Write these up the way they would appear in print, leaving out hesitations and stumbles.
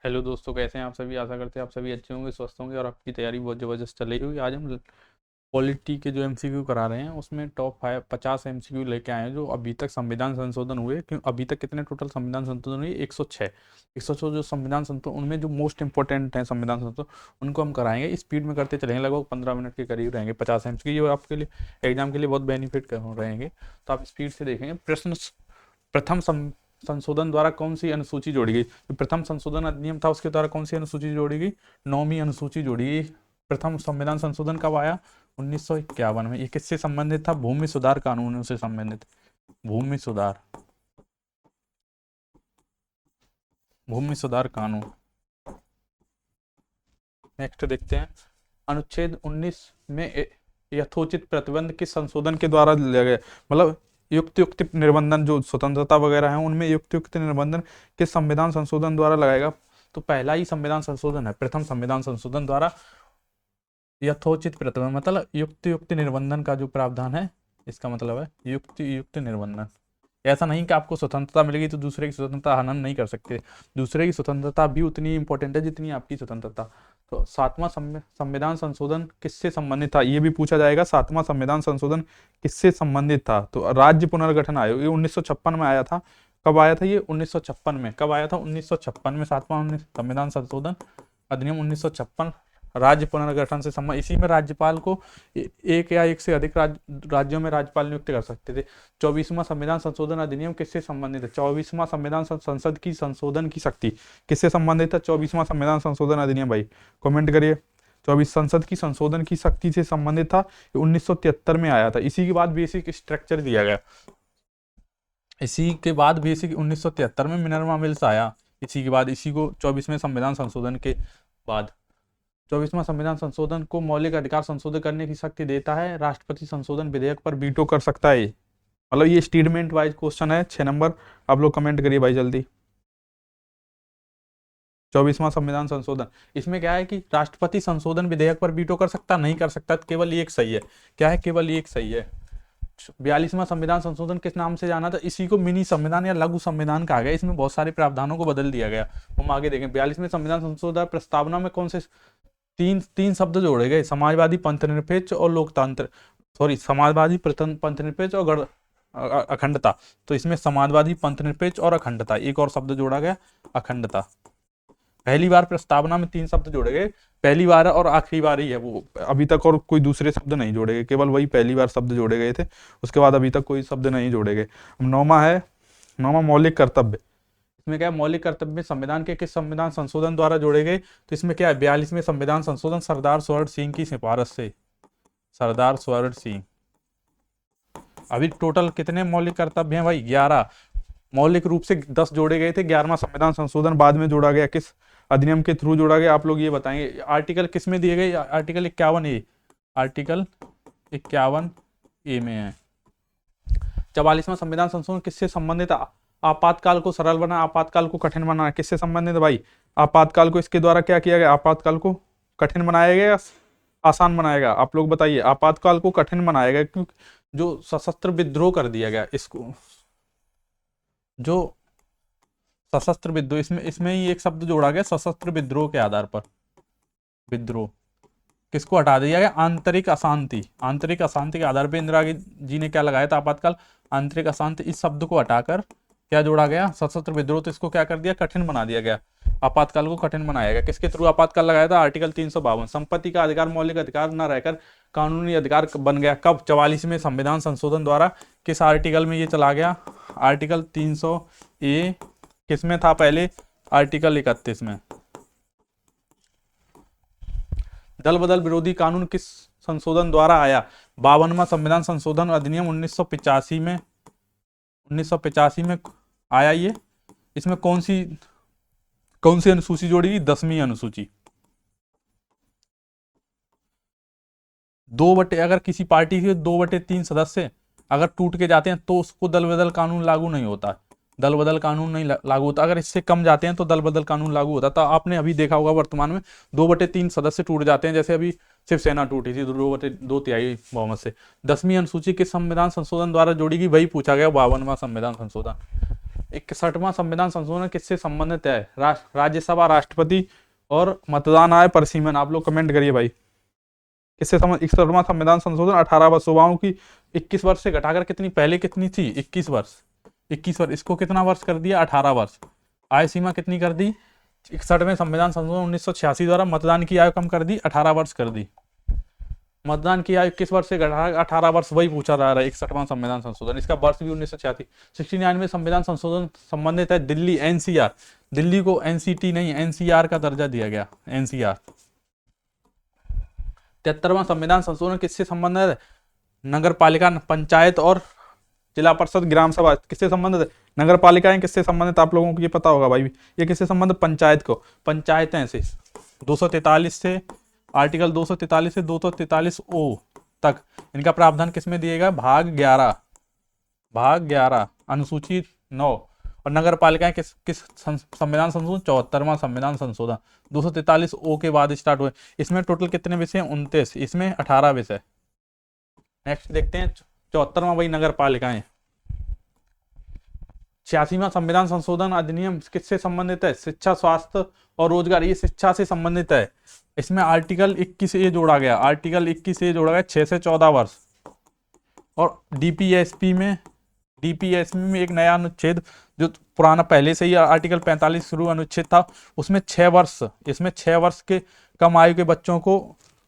Hello दोस्तों, कैसे हैं आप सभी। आशा करते हैं आप सभी अच्छे होंगे, स्वस्थ होंगे और आपकी तैयारी बहुत ज़बरदस्त चल रही होगी। आज हम पॉलिटी के जो एमसीक्यू करा रहे हैं उसमें टॉप 50 एमसीक्यू लेके आए हैं जो अभी तक संविधान संशोधन हुए। क्यों अभी तक कितने टोटल संविधान संशोधन हुए? 106 जो संविधान संशोधन, उनमें जो मोस्ट इंपॉर्टेंट है संविधान संशोधन उनको हम कराएंगे। स्पीड में करते चलेंगे, लगभग 15 मिनट के करीब रहेंगे 50 एमसीक्यू, जो आपके लिए एग्जाम के लिए बहुत बेनिफिट रहेंगे। तो आप स्पीड से देखेंगे। प्रथम संशोधन द्वारा कौन सी अनुसूची जोड़ी गई? जो प्रथम संशोधन अधिनियम था उसके द्वारा कौन सी अनुसूची जोड़ी गई? 9वीं अनुसूची जोड़ी गई। प्रथम संविधान संशोधन कब आया? 1951 में। ये किससे संबंधित था? भूमि सुधार कानूनों से संबंधित। भूमि सुधार भूमि सुधार कानून। नेक्स्ट देखते हैं। अनुच्छेद 19 में यथोचित प्रतिबंध किस संशोधन के द्वारा लिया गया? मतलब युक्त निर्बंधन, जो स्वतंत्रता वगैरह है उनमें युक्त निर्बंधन किस संविधान संशोधन द्वारा लगाएगा? तो पहला ही संविधान संशोधन है, प्रथम संविधान संशोधन द्वारा यथोचित प्रतिबंध, मतलब युक्त निर्बंधन का जो प्रावधान है, इसका मतलब है युक्त निर्बंधन। ऐसा नहीं कि आपको स्वतंत्रता मिलेगी तो दूसरे की स्वतंत्रता हनन नहीं कर सकते। दूसरे की स्वतंत्रता भी उतनी इंपॉर्टेंट है जितनी आपकी स्वतंत्रता। तो सातवां संविधान संशोधन किससे संबंधित था? ये भी पूछा जाएगा। सातवां संविधान संशोधन किससे संबंधित था? तो राज्य पुनर्गठन आयोग, ये 1956 में आया था। कब आया था ये? 1956 में। कब आया था? 1956 में। सातवां संविधान संशोधन अधिनियम 1956 राज्य पुनर्गठन से संबंध। इसी में राज्यपाल को एक या एक से अधिक राज्यों में राज्यपाल नियुक्त कर सकते थे। 24वां संविधान संशोधन अधिनियम किससे संबंधित है? 24वां संविधान संसद की संशोधन की शक्ति किससे संबंधित है? 24वां संविधान संशोधन अधिनियम, भाई कमेंट करिए। 24 संसद की संशोधन की शक्ति से संबंधित था। 1973 में आया था। इसी के बाद बेसिक स्ट्रक्चर दिया गया। इसी के बाद बेसिक 1973 में मिनर्वा मिल्स आया। इसी के बाद, इसी को 24वें संविधान संशोधन के बाद 24वां संविधान संशोधन को मौलिक अधिकार संशोधित करने की शक्ति देता है। राष्ट्रपति संशोधन विधेयक पर वीटो कर सकता है। मतलब ये स्टेटमेंट वाइज क्वेश्चन है। 6 नंबर। आप लोग कमेंट करिए भाई जल्दी। 24वां संविधान संशोधन, इसमें क्या है कि राष्ट्रपति संशोधन विधेयक पर वीटो कर सकता, नहीं कर सकता, केवल एक सही है। क्या है? केवल एक सही है। 42वां संविधान संशोधन किस नाम से जाना था? इसी को मिनी संविधान या लघु संविधान कहा गया। इसमें बहुत सारे प्रावधानों को बदल दिया गया। हम आगे देखें। 42वें संविधान संशोधन प्रस्तावना में कौन से तीन शब्द जोड़े गए? समाजवादी, पंथनिरपेक्ष और लोकतंत्र। सॉरी, समाजवादी, पंथनिरपेक्ष और अखंडता। तो इसमें समाजवादी, पंथनिरपेक्ष और अखंडता, एक और शब्द जोड़ा गया, अखंडता। पहली बार प्रस्तावना में 3 शब्द जोड़े गए। पहली बार और आखिरी बार ही है वो, अभी तक और कोई दूसरे शब्द नहीं जोड़े गए, केवल वही पहली बार शब्द जोड़े गए थे। उसके बाद अभी तक कोई शब्द नहीं जोड़े गए। नौवां मौलिक कर्तव्य। इसमें क्या है? मौलिक कर्तव्य संविधान के किस संविधान संशोधन द्वारा जोड़े गए? तो इसमें क्या है? 42वें संविधान संशोधन सरदार स्वर्ण सिंह की सिफारिश से। सरदार स्वर्ण सिंह। अभी टोटल कितने मौलिक कर्तव्य हैं भाई? 11। मौलिक रूप से 10 जोड़े गए थे। 11वां संविधान संशोधन बाद में जोड़ा गया। किस अधिनियम के थ्रू जोड़ा गया? आप लोग ये बताएंगे। आर्टिकल किस में दिए गए? Article 51A। आर्टिकल 51A में है। 44वां संविधान संशोधन किससे संबंधित? आपातकाल को सरल बना, आपातकाल को कठिन बनाना। किससे संबंधित भाई? आपातकाल को इसके द्वारा क्या किया गया? आपातकाल को कठिन बनाया गया या आसान बनाया गया? आप लोग बताइए। आपातकाल को कठिन बनाया गया क्योंकि जो सशस्त्र विद्रोह कर दिया गया, इसको जो सशस्त्र विद्रोह, इसमें ही एक शब्द जोड़ा गया, सशस्त्र विद्रोह के आधार पर। विद्रोह किसको हटा दिया गया? आंतरिक अशांति। आंतरिक अशांति के आधार पर इंदिरा जी ने क्या लगाया था? आपातकाल। आंतरिक अशांति, इस शब्द को हटाकर क्या जोड़ा गया? सशस्त्र विद्रोह। तो इसको क्या कर दिया? कठिन बना दिया गया। आपातकाल को कठिन बनाया गया। किसके थ्रू आपातकाल लगाया था? आर्टिकल 352। संपत्ति का अधिकार मौलिक अधिकार न रहकर कानूनी अधिकार बन गया। कब? 44वें संविधान संशोधन द्वारा। किस आर्टिकल में ये चला गया? Article 300A। किसमें था पहले? आर्टिकल 31 में। दल बदल विरोधी कानून किस संशोधन द्वारा आया? 52वां संविधान संशोधन अधिनियम 1985 में। 1985 में आया ये। इसमें कौन सी अनुसूची जोड़ी गई? 10वीं अनुसूची। अगर किसी पार्टी के 2/3 सदस्य अगर टूट के जाते हैं तो उसको दल बदल कानून लागू नहीं होता। दल बदल कानून नहीं लागू होता। अगर इससे कम जाते हैं तो दल बदल कानून लागू होता। तो आपने अभी देखा होगा वर्तमान में 2/3 सदस्य टूट जाते हैं। जैसे अभी शिवसेना टूटी थी 2/2 बहुमत से। 10वीं अनुसूची किस संविधान संशोधन द्वारा जोड़ी गई? वही पूछा गया, 52वां संविधान संशोधन। 61वां संविधान संशोधन किससे संबंधित है? राज्यसभा, राष्ट्रपति और मतदान आय परिसीमन। आप लोग कमेंट करिए भाई, किससे संबंध? 61वां संविधान संशोधन 18 वर्ष, युवाओं की 21 वर्ष से घटाकर कितनी, पहले कितनी थी? 21 वर्ष। 21 वर्ष, इसको कितना वर्ष कर दिया? 18 वर्ष। आय सीमा कितनी कर दी? 61वें संविधान संशोधन 1986 द्वारा मतदान की आयु कम कर दी, 18 वर्ष कर दी। मतदान की आयु 21 वर्ष से घटाकर 18 वर्ष, वही पूछा जा रहा है 61वां संविधान संशोधन। इसका वर्ष भी 1986। 69 में संविधान संशोधन संबंधित है दिल्ली एनसीआर। दिल्ली को एनसीटी नहीं एनसीआर का दर्जा दिया गया, एनसीआर। 73वां संविधान संशोधन किससे संबंधित है? नगर पालिका, पंचायत और जिला परिषद, ग्राम सभा किससे संबंधित है? नगर पालिकाएं किससे संबंधित? आप लोगों को ये पता होगा भाई, ये किससे संबंधित? पंचायत को। पंचायतें से 243 से, आर्टिकल 243 से 243 ओ तक इनका प्रावधान किसमें दिएगा? भाग 11 अनुसूची 9। और नगर पालिकाएं किस संविधान संशोधन? 74वां संविधान संशोधन 243 ओ के बाद स्टार्ट हुए। इसमें टोटल कितने विषय? 29। इसमें 18 विषय। नेक्स्ट देखते हैं 74वां वही नगर पालिकाएं। 86वां संविधान संशोधन अधिनियम किससे संबंधित है? शिक्षा, स्वास्थ्य और रोजगार, ये शिक्षा से संबंधित है। इसमें आर्टिकल 21A जोड़ा गया, आर्टिकल 21A जोड़ा गया 6 से 14 वर्ष। और डीपीएसपी में एक नया अनुच्छेद, जो पुराना पहले से ही आर्टिकल 45 शुरू अनुच्छेद था, उसमें 6 वर्ष, इसमें 6 वर्ष के कम आयु के बच्चों को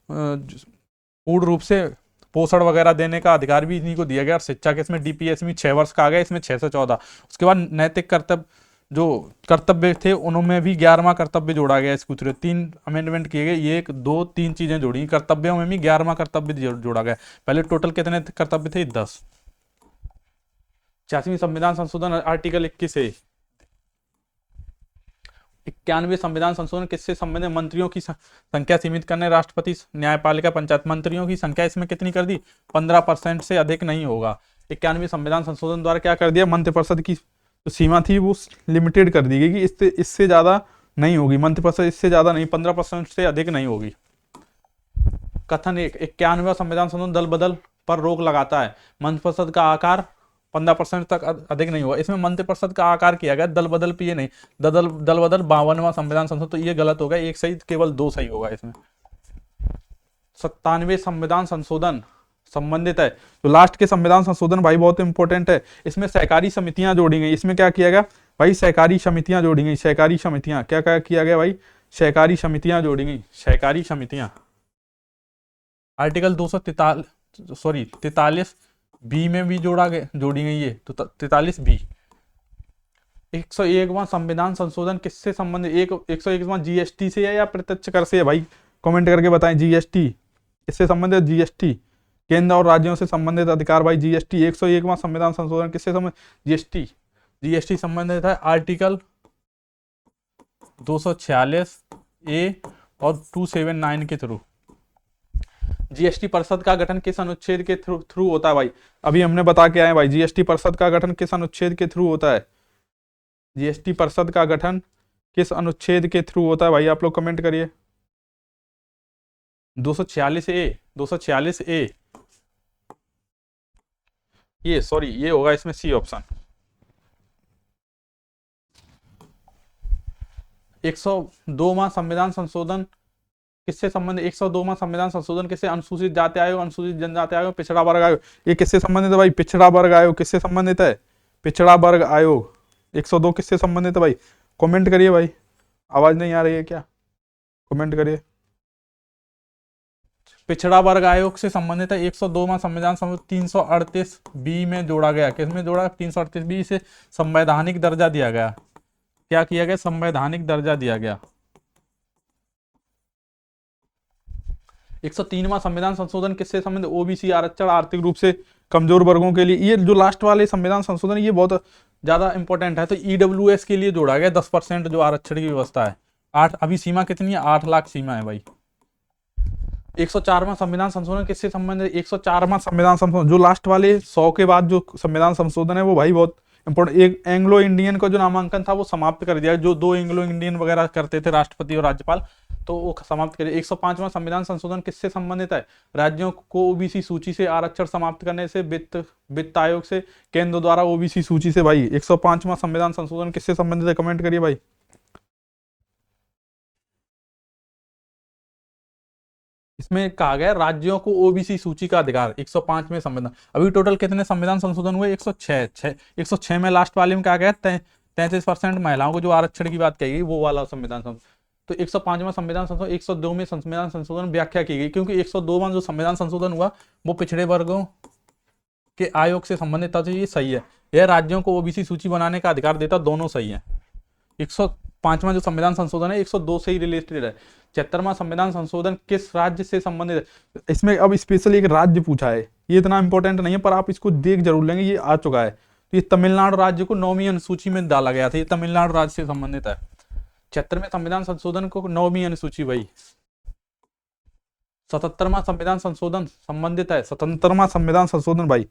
पूर्ण रूप से पोषण वगैरह देने का अधिकार भी इन्हीं को दिया गया। और शिक्षा के इसमें डीपीएस में 6 वर्ष का आ गया, इसमें 6 से 14। उसके बाद नैतिक कर्तव्य, जो कर्तव्य थे उनमें भी 11वां कर्तव्य जोड़ा गया। इसको 3 अमेंडमेंट किए गए, 1 2 3 चीजें जोड़ी। कर्तव्यों में भी 11वां कर्तव्य जोड़ा गया। पहले टोटल कितने कर्तव्य थे? 10। 86वीं संविधान संशोधन आर्टिकल 21A। 91वें संविधान संशोधन किससे संबंधित? मंत्रियों की संख्या सीमित करने, राष्ट्रपति, न्यायपालिका, पंचायत। मंत्रियों की संख्या इसमें कितनी कर दी? 15% से अधिक नहीं होगा। 91वें संविधान संशोधन द्वारा क्या कर दिया? मंत्रिपरिषद की जो सीमा थी वो लिमिटेड कर दी गई कि इससे ज्यादा नहीं होगी। मंत्रिपरिषद इससे ज्यादा नहीं, 15% से अधिक नहीं होगी। कथन 1, 91वां संविधान संशोधन दल बदल पर रोक लगाता है। मंत्रिपरिषद का आकार 15% तक अधिक नहीं हुआ। इसमें मंत्रिपरिषद का आकार किया गया, दल बदल पे ये नहीं। दल बदल 52वां संविधान संशोधन, तो ये गलत होगा, एक सही, केवल 2 सही होगा इसमें। 97वें संविधान संशोधन संबंधित है, तो लास्ट के संविधान संशोधन भाई बहुत इंपॉर्टेंट है। इसमें सहकारी समितियां जोड़ी गई। इसमें क्या किया गया भाई? सहकारी समितियां जोड़ी गई। सहकारी समितियां क्या किया गया भाई? सहकारी समितियां जोड़ी गई। सहकारी समितियां आर्टिकल 43 बी में भी जोड़ी गई है, तो 43 बी। 101वां संविधान संशोधन किससे संबंधित? 101वां जीएसटी से है या प्रत्यक्ष कर से है भाई? कमेंट करके बताएं। जीएसटी किससे संबंधित? जीएसटी केंद्र और राज्यों से संबंधित अधिकार भाई। जीएसटी 101वां संविधान संशोधन किससे संबंधित? जीएसटी संबंधित है आर्टिकल 246A और 279 के थ्रू। जीएसटी परिषद का गठन किस अनुच्छेद के थ्रू होता है भाई? अभी हमने बता के आए भाई, जीएसटी परिषद का गठन किस अनुच्छेद के थ्रू होता है? जीएसटी परिषद का गठन किस अनुच्छेद के थ्रू होता है भाई? आप लोग कमेंट करिए। 246A। ये होगा इसमें सी ऑप्शन। 102वां संविधान संशोधन किससे संबंधित? 102वां संविधान संशोधन किससे? अनुसूचित जाति आयोग, अनुसूचित जनजाति आयोग, पिछड़ा वर्ग आयोग। ये किससे संबंधित है भाई? पिछड़ा वर्ग आयोग किससे संबंधित है? पिछड़ा वर्ग आयोग 102 किससे संबंधित है भाई? कमेंट करिए भाई। आवाज नहीं आ रही है क्या? कमेंट करिए। पिछड़ा वर्ग आयोग से संबंधित है 102वां संविधान संशोधन 338 बी में जोड़ा गया। किसमें जोड़ा? 338 बी से संवैधानिक दर्जा दिया गया। क्या किया गया? संवैधानिक दर्जा दिया गया। 103वां संविधान संशोधन किससे संबंधित? ओबीसी आरक्षण, आर्थिक रूप से कमजोर वर्गों के लिए। ये जो लास्ट वाले संविधान संशोधन ये बहुत ज्यादा इंपॉर्टेंट है। तो ईडब्ल्यूएस के लिए जोड़ा गया 10% जो आरक्षण की व्यवस्था है। 8 अभी सीमा कितनी है? 8 लाख सीमा है भाई। 104वां संविधान संशोधन किससे संबंधित? 104वां संविधान संशोधन जो लास्ट वाले 100 के बाद जो संविधान संशोधन है वो भाई बहुत इंपॉर्टेंट। एक एंग्लो इंडियन का जो नामांकन था वो समाप्त कर दिया। जो 2 एंग्लो इंडियन वगैरह करते थे राष्ट्रपति और राज्यपाल, तो वो समाप्त करिए। 105वां संविधान संशोधन किससे संबंधित है? राज्यों को ओबीसी सूची से आरक्षण समाप्त करने से, वित्त आयोग से, केंद्र द्वारा ओबीसी सूची से। भाई 105वां संविधान संशोधन किससे संबंधित है? कमेंट करिए भाई। इसमें कहा गया राज्यों को ओबीसी सूची का अधिकार, 105 में संविधान। अभी टोटल कितने संविधान संशोधन हुए? 106। 106 में लास्ट वाले में कहा गया 33% महिलाओं को जो आरक्षण की बात कही गई, वो वाला संविधान संशोधन। तो 105वां संविधान संशोधन, 102 में संविधान संशोधन व्याख्या की गई, क्योंकि 102 में जो संविधान संशोधन हुआ वो पिछड़े वर्गों के आयोग से संबंधित था, तो ये सही है। यह राज्यों को ओबीसी सूची बनाने का अधिकार देता, दोनों सही है। 105वां जो संविधान संशोधन है 102 से ही रिलेटेड है। 76वां संविधान संशोधन किस राज्य से संबंधित है? इसमें अब स्पेशली एक राज्य पूछा है, ये इतना इंपॉर्टेंट नहीं है पर आप इसको देख जरूर लेंगे, ये आ चुका है। तो ये तमिलनाडु राज्य को 9वीं अनुसूची में डाला गया था, ये तमिलनाडु राज्य से संबंधित है। 76वें संविधान संशोधन को 9वीं अनुसूची भाई। 77वां संविधान संशोधन संबंधित है, 77वां संविधान संशोधन भाई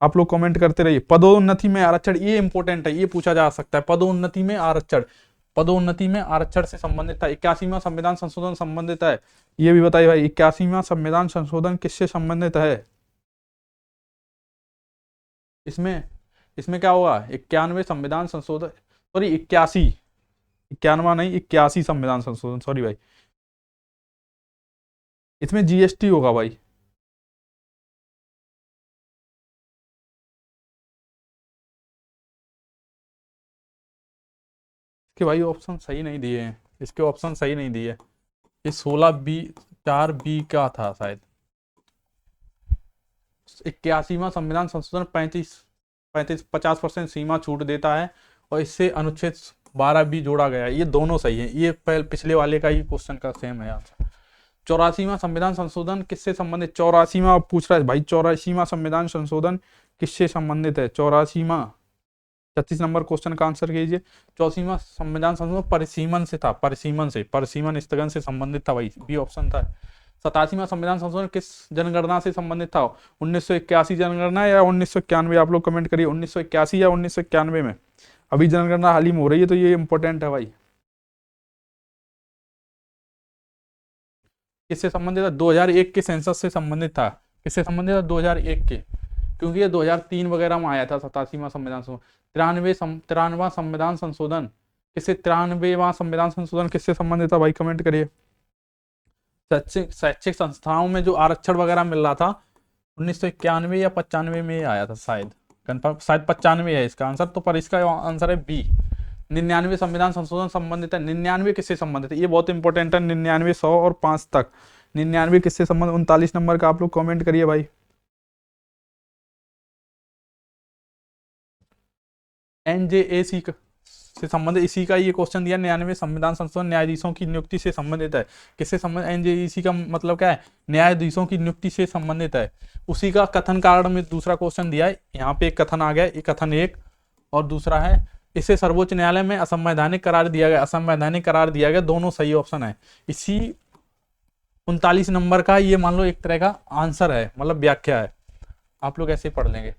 आप लोग कमेंट करते रहिए। पदोन्नति में आरक्षण, ये इंपॉर्टेंट है, ये पूछा जा सकता है। पदोन्नति में आरक्षण, पदोन्नति में आरक्षण से संबंधित था। 81वां संविधान संशोधन संबंधित है, ये भी बताइए भाई। 81वां संविधान संशोधन किससे संबंधित है? इसमें इसमें क्या होगा? 91 संविधान संशोधन, सॉरी 81, 91 नहीं 81 संविधान संशोधन, सॉरी भाई। इसमें जीएसटी होगा भाई। इसके भाई ऑप्शन सही नहीं दिए हैं, इसके ऑप्शन सही नहीं दिए। ये 16B 4B का था शायद। 81वां संविधान संशोधन 50% सीमा छूट देता है और इससे अनुच्छेद 12B जोड़ा गया है, ये दोनों सही है। ये पिछले वाले का ही क्वेश्चन का सेम है आंसर। 84वां संविधान संशोधन किससे संबंधित? 84वां पूछ रहा है भाई, 84वां संविधान संशोधन किससे संबंधित है? 84वां, 36 नंबर क्वेश्चन का आंसर कीजिए। 84वां संविधान संशोधन परिसीमन से था, परिसीमन स्थगन से संबंधित था भाई, बी ऑप्शन था। 87वां संविधान संशोधन किस जनगणना से संबंधित था? 1981 जनगणना या 1991? आप लोग कमेंट करिए, 1981 या 1991 में। अभी जनगणना हाल ही में हो रही है, तो ये इंपॉर्टेंट है भाई। किससे संबंधित था? 2001 के सेंसस से संबंधित था। किससे संबंधित था? 2001 के, क्योंकि ये 2003 वगैरह में आया था। 87वां संविधान संशोधन। 93वां संविधान संशोधन किससे, 93वां संविधान संशोधन किससे संबंधित था भाई? कमेंट करिए। शैक्षिक संस्थाओं में जो आरक्षण वगैरह मिल रहा था 1991 या 95 में आया था शायद, कंफर्म शायद 95 है इसका आंसर, तो पर इसका आंसर है बी। 99 संविधान संशोधन संबंधित है। 99 किससे संबंधित है? ये बहुत इंपॉर्टेंट है। 99, 100 और 5 तक 99 किससे संबंधित? 39 नंबर का आप लोग कमेंट करिए भाई। एनजेएसी से संबंधित, इसी का ये क्वेश्चन दिया। 99 संविधान संशोधन न्यायाधीशों की नियुक्ति से संबंधित है। किससे संबंधित? एनजेईसी का मतलब क्या है? न्यायाधीशों की नियुक्ति से संबंधित है। उसी का कथन कारण में दूसरा क्वेश्चन दिया है, यहाँ पे एक कथन आ गया, एक कथन एक, और दूसरा है इसे सर्वोच्च न्यायालय में असंवैधानिक करार दिया गया। असंवैधानिक करार दिया गया, दोनों सही ऑप्शन है। इसी 39 नंबर का ये मान लो एक तरह का आंसर है, मतलब व्याख्या है, आप लोग ऐसे पढ़ लेंगे।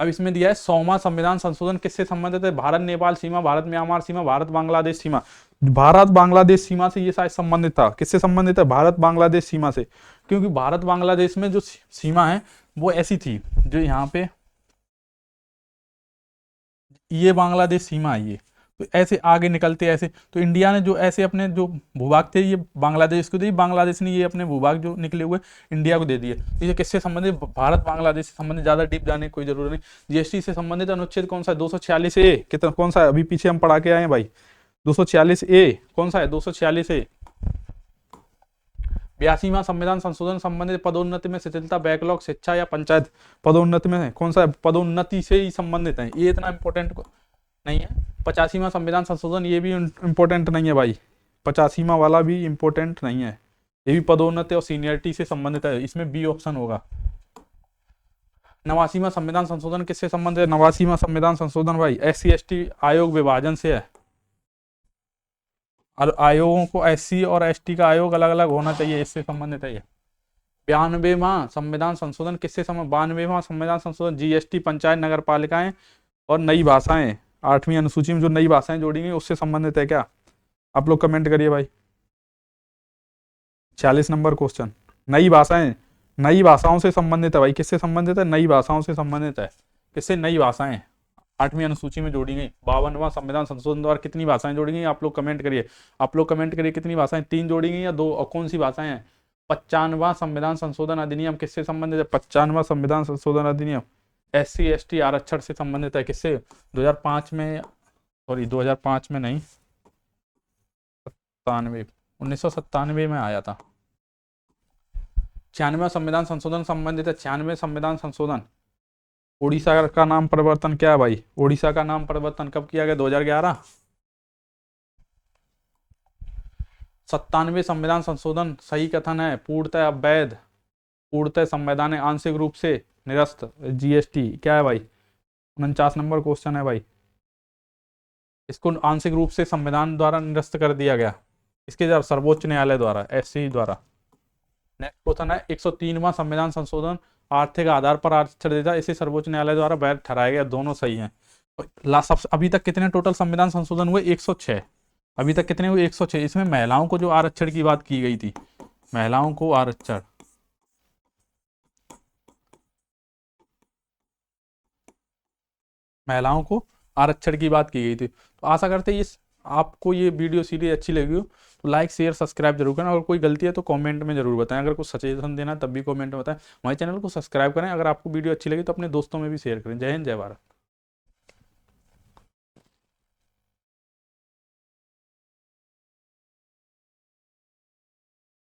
अब इसमें दिया है 100वां संविधान संशोधन किससे संबंधित है? भारत नेपाल सीमा, भारत म्यांमार सीमा, भारत बांग्लादेश सीमा। भारत बांग्लादेश सीमा से ये शायद संबंधित था। किससे संबंधित है? भारत बांग्लादेश सीमा से, क्योंकि भारत बांग्लादेश में जो सीमा है वो ऐसी थी, जो यहाँ पे ये बांग्लादेश सीमा है, ये तो ऐसे आगे निकलते ऐसे, तो इंडिया ने जो ऐसे अपने जो भूभाग थे ये बांग्लादेश को दिए, बांग्लादेश ने ये अपने भूभाग जो निकले हुए इंडिया को दे दिए। तो ये किससे संबंधित? भारत बांग्लादेश से संबंधित, ज्यादा डीप जाने की कोई जरूरत नहीं। जीएसटी से संबंधित अनुच्छेद कौन सा है? 246A। कितना, कौन सा है? अभी पीछे हम पढ़ा के आए हैं भाई। 246A कौन सा है? 246A। 82वां संविधान संशोधन संबंधित पदोन्नति में शिथिलता, बैकलॉग, शिक्षा या पंचायत। पदोन्नति में है, कौन सा है? पदोन्नति से ही संबंधित है, ये इतना इंपॉर्टेंट नहीं है। 85वां संविधान संशोधन, ये भी इंपॉर्टेंट नहीं है भाई। 85वां वाला भी इंपॉर्टेंट नहीं है, ये भी पदोन्नति और सीनियरिटी से संबंधित है, इसमें बी ऑप्शन होगा। 89वां संविधान संशोधन किससे संबंधित है? 89वां संविधान संशोधन भाई SC/ST आयोग विभाजन से है। और आयोगों को SC और ST का आयोग अलग अलग होना चाहिए, इससे संबंधित है ये। 92वां संविधान संशोधन किससे संबंधित? 92वां संविधान संशोधन GST, पंचायत, नगर पालिकाएं और नई भाषाएं, 8वीं अनुसूची में जो नई भाषाएं जोड़ी गई उससे संबंधित है क्या? आप लोग कमेंट करिए भाई। 46 नंबर क्वेश्चन, नई भाषाएं, नई भाषाओं से संबंधित है भाई। किससे संबंधित है? नई भाषाओं से संबंधित है। किससे? नई भाषाएं 8वीं अनुसूची में जोड़ी गई। 52वां संविधान संशोधन द्वारा कितनी भाषाएं जोड़ी गई? आप लोग कमेंट करिए, आप लोग कमेंट करिए कितनी भाषाएं, 3 जोड़ी गई या 2, और कौन सी भाषाएं हैं? 55वां संविधान संशोधन अधिनियम किससे संबंधित है? 55वां संविधान संशोधन अधिनियम SC ST आरक्षण से संबंधित है। किससे? 2005 में, सॉरी 2005 में नहीं, 1997 में आया था। 96वां संविधान संशोधन संबंधित है। 96वें संविधान संशोधन, उड़ीसा का नाम परिवर्तन क्या है भाई? उड़ीसा का नाम परिवर्तन कब किया गया? 2011। 97वें संविधान संशोधन सही कथन है पूर्णतः अवैध, पूर्णतः संवैधानिक, आंशिक रूप से निरस्त। GST क्या है भाई? 49 नंबर क्वेश्चन है भाई। इसको आंशिक रूप से संविधान द्वारा निरस्त कर दिया गया, इसके द्वारा, सर्वोच्च न्यायालय द्वारा, SC द्वारा। नेक्स्ट क्वेश्चन है 103वां संविधान संशोधन आर्थिक आधार पर आरक्षण देता है, इसे सर्वोच्च न्यायालय द्वारा वैध ठहराया गया। दोनों सही हैं। अभी तक कितने टोटल संविधान संशोधन हुए? 106। अभी तक कितने हुए? 106। इसमें महिलाओं को जो आरक्षण की बात की गई थी, महिलाओं को आरक्षण, महिलाओं को आरक्षण की बात की गई थी। तो आशा करते हैं आपको ये वीडियो सीरीज अच्छी लगी हो तो लाइक शेयर सब्सक्राइब जरूर करें। अगर कोई गलती है तो कमेंट में जरूर बताएं। अगर कुछ सजेशन देना है तब भी कमेंट में बताएं। हमारे चैनल को सब्सक्राइब करें। अगर आपको वीडियो अच्छी लगी तो अपने दोस्तों में भी शेयर करें। जय हिंद, जय भारत।